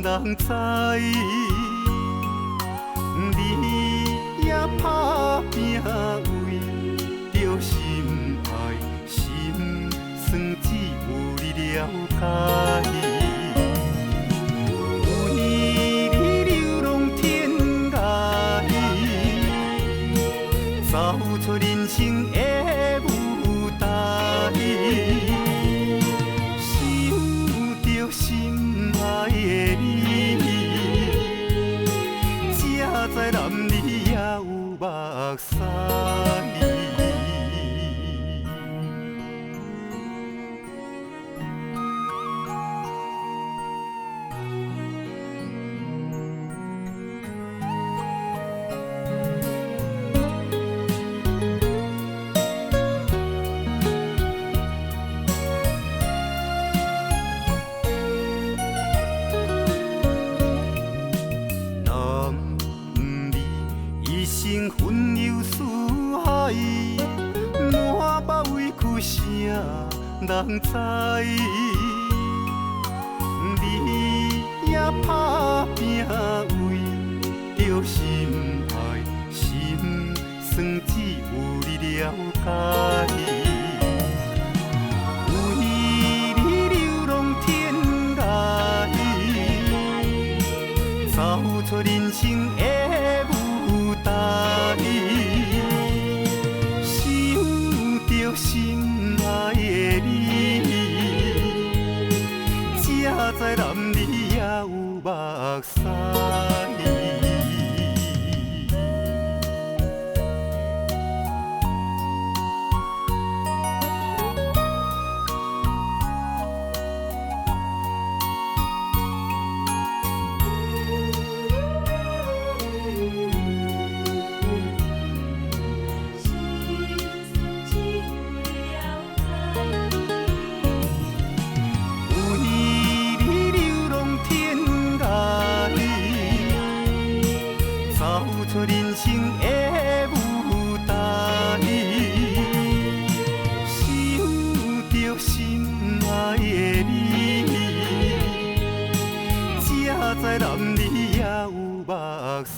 人知，你也打拼为着心爱，心酸只有你了解。为你流浪天涯，走出人生的舞台。心爱的你，才知男儿也有目屎。分忧思海，满腹委屈谁人知？你也打拼为着心爱，心酸只有你了解。为你流浪天涯，走出人生的舞台。想着心爱的你，才知男儿也有目屎。走出人生的舞台，想着心爱的你，才知男儿也有目屎。